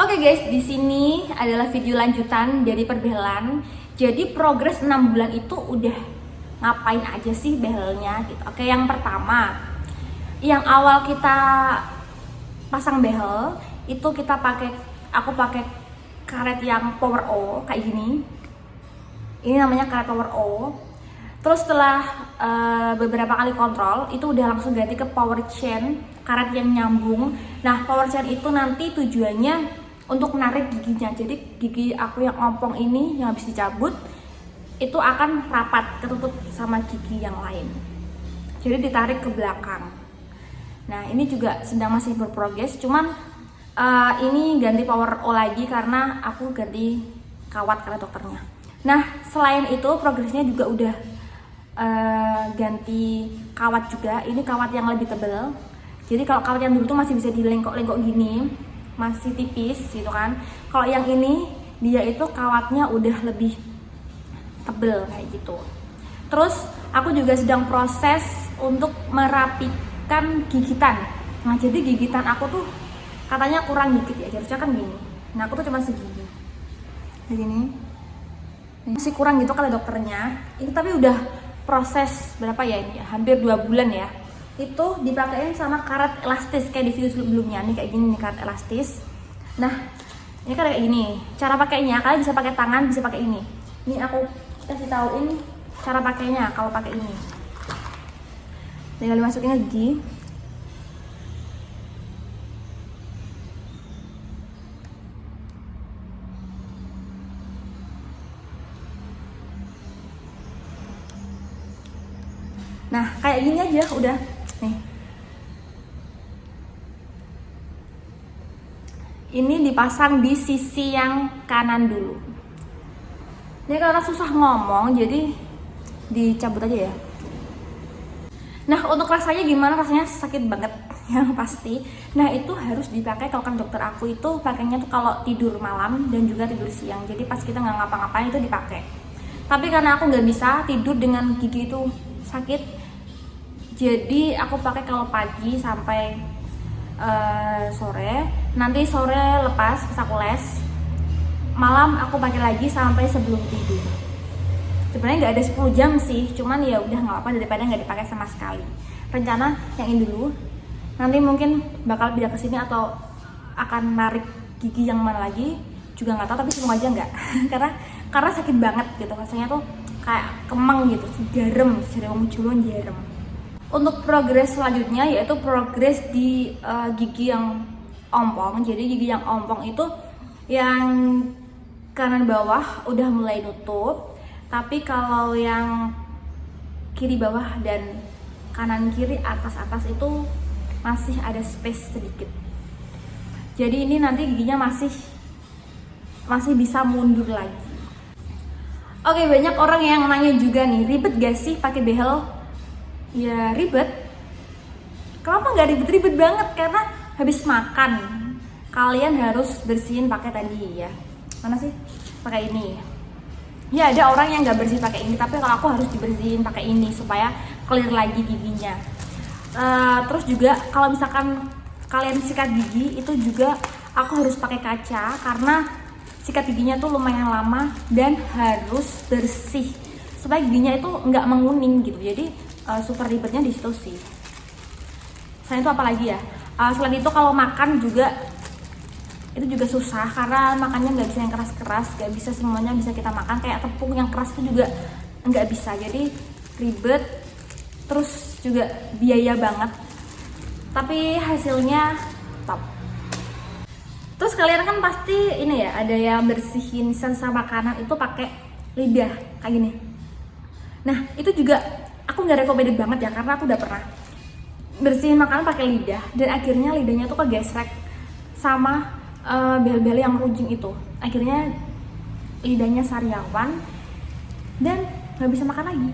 Oke guys, di sini adalah video lanjutan dari perbehelan. Jadi progres 6 bulan itu udah ngapain aja sih behelnya gitu. Oke, yang pertama, yang awal kita pasang behel itu aku pakai karet yang Power O kayak gini. Ini namanya karet Power O. Terus setelah beberapa kali kontrol, itu udah langsung ganti ke power chain, karet yang nyambung. Nah, power chain itu nanti tujuannya untuk menarik giginya. Jadi gigi aku yang ompong ini yang habis dicabut itu akan rapat ketutup sama gigi yang lain. Jadi ditarik ke belakang. Nah, ini juga sedang masih berprogres. Cuman ini ganti power O lagi karena aku ganti kawat kata dokternya. Nah, selain itu progresnya juga udah ganti kawat juga. Ini kawat yang lebih tebal. Jadi kalau kawat yang dulu tuh masih bisa dilengkok-lengkok gini, masih tipis gitu kan. Kalau yang ini dia itu kawatnya udah lebih tebel kayak gitu. Terus aku juga sedang proses untuk merapikan gigitan. Nah, jadi gigitan aku tuh katanya kurang dikit ya, harusnya kan gini. Nah, aku tuh cuma segini. Begini. Masih kurang gitu kata dokternya. Ini tapi udah proses berapa ya ini ya? Hampir 2 bulan ya. Itu dipakein sama karet elastis kayak di video sebelumnya. Nih kayak gini nih karet elastis. Nah, ini kan kayak gini. Cara pakainya kalian bisa pakai tangan, bisa pakai ini. Ini aku kasih tauin cara pakainya kalau pakai ini. Tinggal dimasukin ke gigi. Nah, kayak gini aja udah. Nih. Ini dipasang di sisi yang kanan dulu. Ini karena susah ngomong, jadi dicabut aja ya. Nah, untuk rasanya gimana? Rasanya sakit banget yang pasti. Nah, itu harus dipakai kalau kan dokter aku itu pakainya tuh kalau tidur malam dan juga tidur siang. Jadi pas kita nggak ngapa-ngapain itu dipakai. Tapi karena aku nggak bisa tidur dengan gigi itu sakit, jadi aku pakai kalau pagi sampai sore. Nanti sore lepas pas aku les, malam aku pakai lagi sampai sebelum tidur. Sebenarnya nggak ada 10 jam sih, cuman ya udah nggak apa daripada nggak dipakai sama sekali. Rencana yang ini dulu, nanti mungkin bakal pindah ke sini atau akan narik gigi yang mana lagi juga nggak tahu, tapi semoga aja nggak. karena sakit banget gitu, rasanya tuh kayak kemang gitu, garam, jadi ngomong Jawa garam. Untuk progres selanjutnya yaitu progres di gigi yang ompong. Jadi gigi yang ompong itu yang kanan bawah udah mulai nutup, tapi kalau yang kiri bawah dan kanan kiri atas itu masih ada space sedikit. Jadi ini nanti giginya masih bisa mundur lagi. Oke, banyak orang yang nanya juga nih, ribet gak sih pakai behel? Ya ribet. Kenapa nggak ribet-ribet banget? Karena habis makan kalian harus bersihin pakai tadi ya. Mana sih? Pakai ini. Ya ada orang yang nggak bersih pakai ini, tapi kalau aku harus dibersihin pakai ini supaya clear lagi giginya. Terus juga kalau misalkan kalian sikat gigi itu juga aku harus pakai kaca karena sikat giginya tuh lumayan lama dan harus bersih supaya giginya itu nggak menguning gitu. Jadi super ribetnya di situ sih. Selain itu apa lagi ya? Selain itu kalau makan juga itu juga susah karena makannya nggak bisa yang keras-keras, nggak bisa semuanya bisa kita makan. Kayak tepung yang keras itu juga nggak bisa. Jadi ribet, terus juga biaya banget. Tapi hasilnya top. Terus kalian kan pasti ini ya, ada yang bersihin sisa makanan itu pakai lidah kayak gini. Nah itu juga aku nggak recommended banget ya, karena aku udah pernah bersihin makanan pakai lidah dan akhirnya lidahnya tuh kegesrek sama bel-bel yang runcing itu. Akhirnya lidahnya sariawan dan nggak bisa makan lagi.